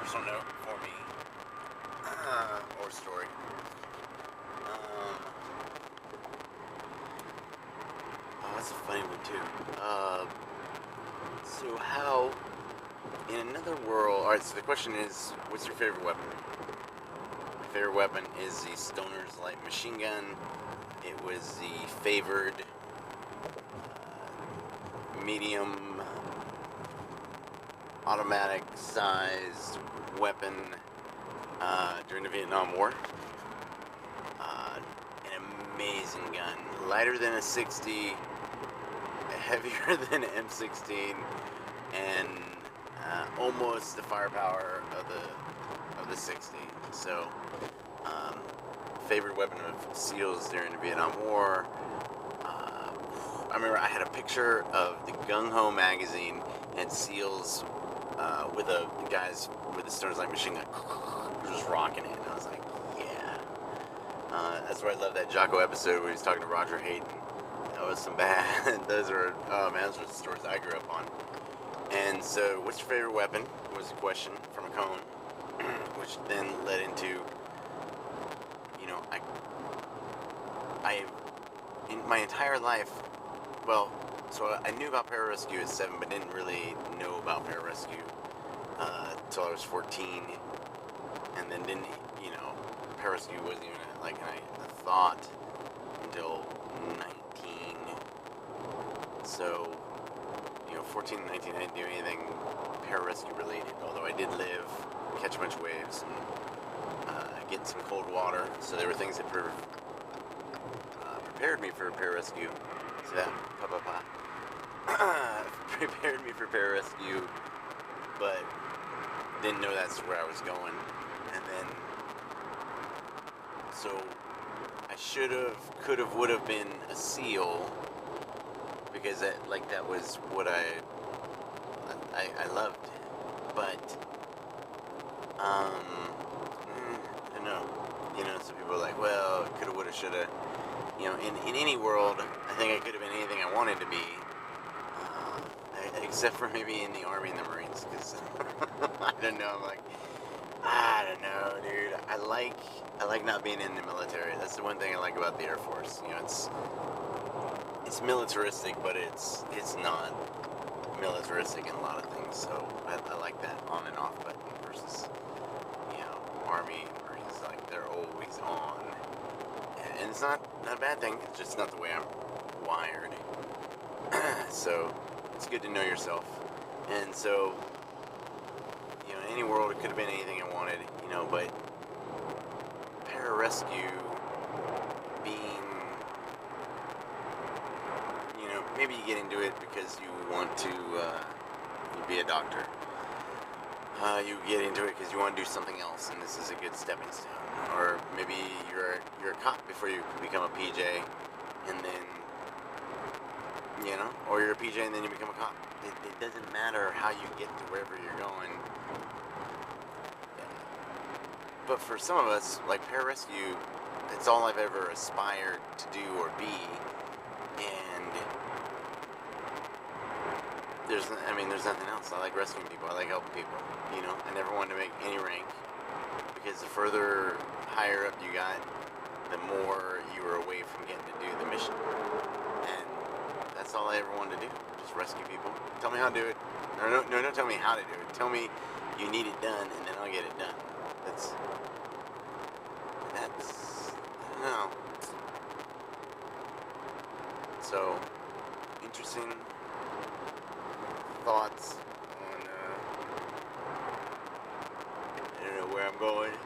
personal note for me, or story. That's a funny one too. So how, in another world, alright, so the question is, what's your favorite weapon? My favorite weapon is the Stoner's Light Machine Gun. It was the favored medium automatic sized weapon during the Vietnam War. An amazing gun, lighter than a 60, heavier than an M16, and almost the firepower of the 60. So, favorite weapon of SEALs during the Vietnam War. I remember I had a picture of the Gung Ho magazine and SEALs with the guys with the Stoner's Light machine gun just rocking it, and I was like, yeah. That's where I love that Jocko episode where he's talking to Roger Hayden. That was some bad. Those are, oh man, those were the stories I grew up on. And so, what's your favorite weapon? Was the question from a cone, which then led into, you know, I in my entire life, well, so I knew about pararescue at 7, but didn't really know about pararescue until I was 14, and then didn't, you know, pararescue wasn't even like a thought until 19. So, you know, 14 and 19, I didn't do anything pararescue related, although I did live, catch a bunch of waves, and get some cold water. So there were things that prepared me for pararescue. So that, prepared me for pararescue, but didn't know that's where I was going. And then, so I should have, could have, would have been a SEAL, because that was what I loved. But I don't know. You know, some people are like, well, coulda, woulda, shoulda. You know, in any world, I think I could have been anything I wanted to be, except for maybe in the Army and the Marines, because I don't know. I'm like, I don't know, dude. I like not being in the military. That's the one thing I like about the Air Force. You know, it's militaristic, but it's not militaristic in a lot of things. So I like that on and off button versus, you know, Army and Marines. Like, they're always on. And it's not a bad thing, it's just not the way I'm wired. So, it's good to know yourself. And so, you know, in any world, it could have been anything I wanted, you know, but pararescue being, you know, maybe you get into it because you want to be a doctor. You get into it because you want to do something else, and this is a good stepping stone. Or maybe you're a cop before you become a PJ, and then, you know, or you're a PJ and then you become a cop. It doesn't matter how you get to wherever you're going. But for some of us, like pararescue, it's all I've ever aspired to do or be, and there's nothing else. I like rescuing people. I like helping people. You know, I never wanted to make any rank, because the further higher up you got, the more you were away from getting to do the mission. And that's all I ever wanted to do. Just rescue people. Tell me how to do it. No, don't tell me how to do it. Tell me you need it done, and then I'll get it done. That's I don't know. So, interesting thoughts on, I don't know where I'm going,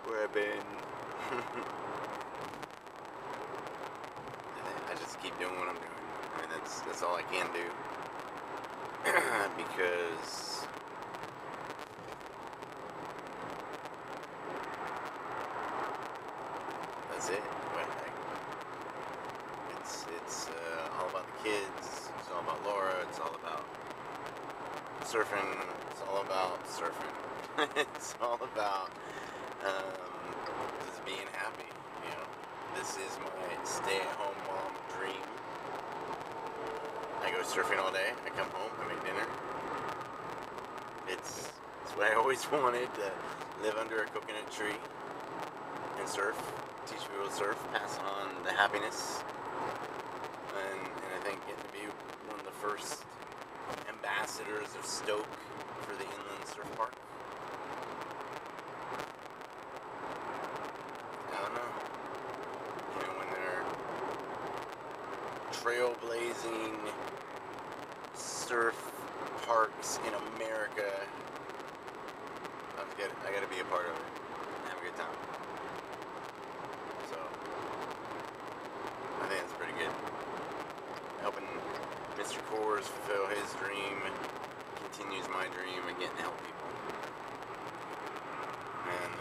where I've been. I just keep doing what I'm doing. I mean, that's all I can do. Because that's it. It's all about the kids. It's all about Laura. It's all about surfing. It's all about surfing. It's all about just being happy. You know, this is my stay-at-home mom dream. I go surfing all day. I come home. I make dinner. what I always wanted, to live under a coconut tree and surf, teach people to surf, pass on the happiness, and I think getting to be one of the first ambassadors of Stoke for the inland surf park. I don't know. You know, when they're trailblazing surf parks in America, I gotta be a part of it and have a good time. So, I think that's pretty good. Helping Mr. Coors fulfill his dream continues my dream of getting to help people. And,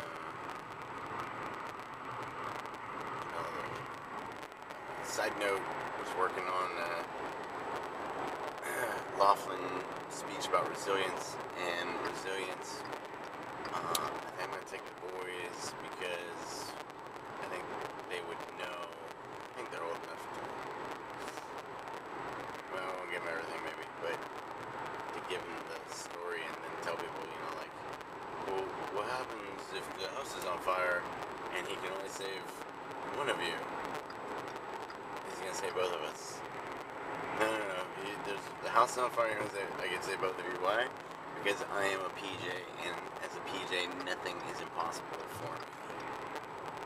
side note, I was working on Laughlin's speech about resilience, and resilience, I think I'm going to take the boys because I think they would know. I think they're old enough to, well, I won't give them everything maybe, but to give them the story and then tell people, you know, like, well, what happens if the house is on fire and he can only save one of you? He's going to save both of us. No. There's the house is on fire. I can say both of you. Why? Because I am a PJ, and as a PJ, nothing is impossible for me.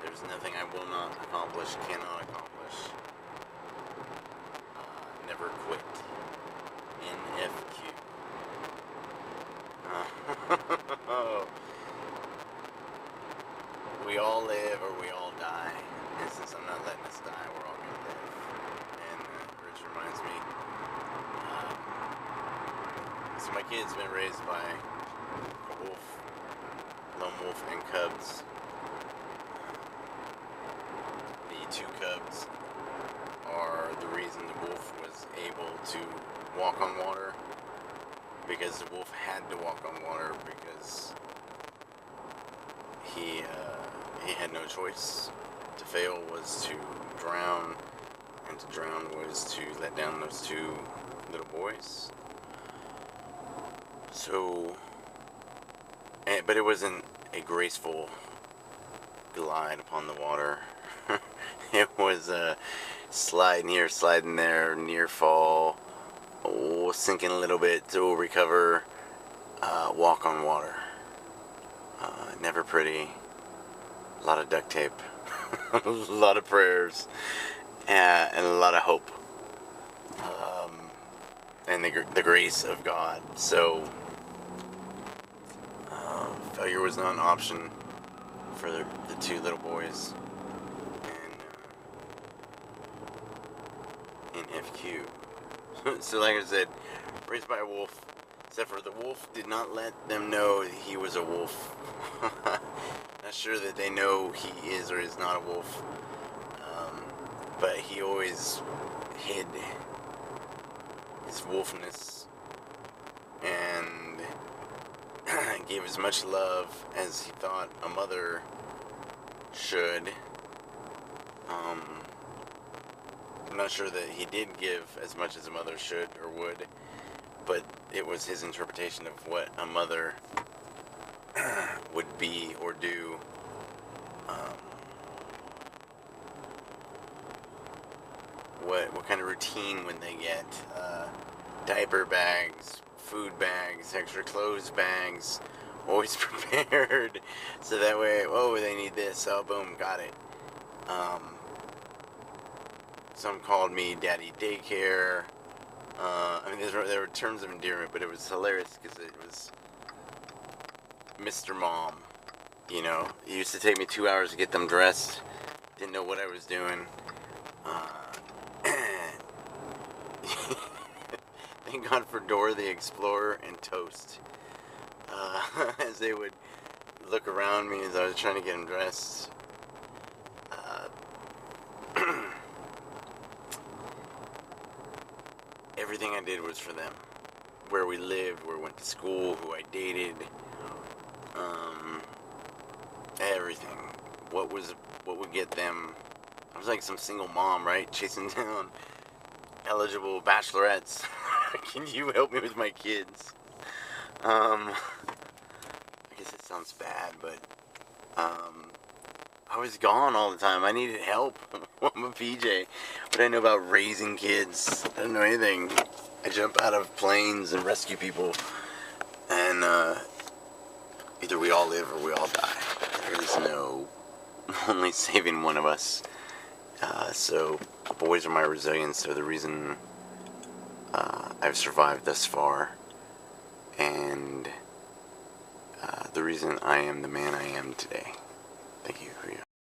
There's nothing I will not accomplish, cannot accomplish. Never quit. NFQ. We all live or we all die. And since I'm not letting us die, we're all going to live. And Rich reminds me. So my kid's been raised by a wolf, lone wolf, and cubs. The two cubs are the reason the wolf was able to walk on water, because the wolf had to walk on water because he had no choice. To fail was to drown, and to drown was to let down those two little boys. So, but it wasn't a graceful glide upon the water. It was a slide here, sliding there, near fall, sinking a little bit to recover, walk on water. Never pretty. A lot of duct tape, a lot of prayers, and a lot of hope, and the grace of God. So, failure was not an option for the two little boys in NFQ. So like I said, raised by a wolf, except for the wolf did not let them know that he was a wolf. Not sure that they know he is or is not a wolf, but he always hid his wolfness and gave as much love as he thought a mother should. I'm not sure that he did give as much as a mother should or would, but it was his interpretation of what a mother would be or do. What kind of routine would they get? Diaper bags, food bags, extra clothes bags, always prepared, so that way, oh, they need this, oh, boom, got it. Some called me Daddy Daycare. I mean, there were terms of endearment, but it was hilarious because it was Mr. Mom. You know, it used to take me 2 hours to get them dressed. Didn't know what I was doing. Thank God for Dora the Explorer and Toast. As they would look around me as I was trying to get them dressed. Everything I did was for them. Where we lived, where we went to school, who I dated, everything. What would get them? I was like some single mom, right? Chasing down eligible bachelorettes. Can you help me with my kids? guess it sounds bad, but I was gone all the time. I needed help. I'm a PJ. What I know about raising kids, I don't know anything. I jump out of planes and rescue people, and either we all live or we all die. There is no only saving one of us. So the boys are my resilience. They're the reason I've survived thus far, and the reason I am the man I am today. Thank you, Hooyah.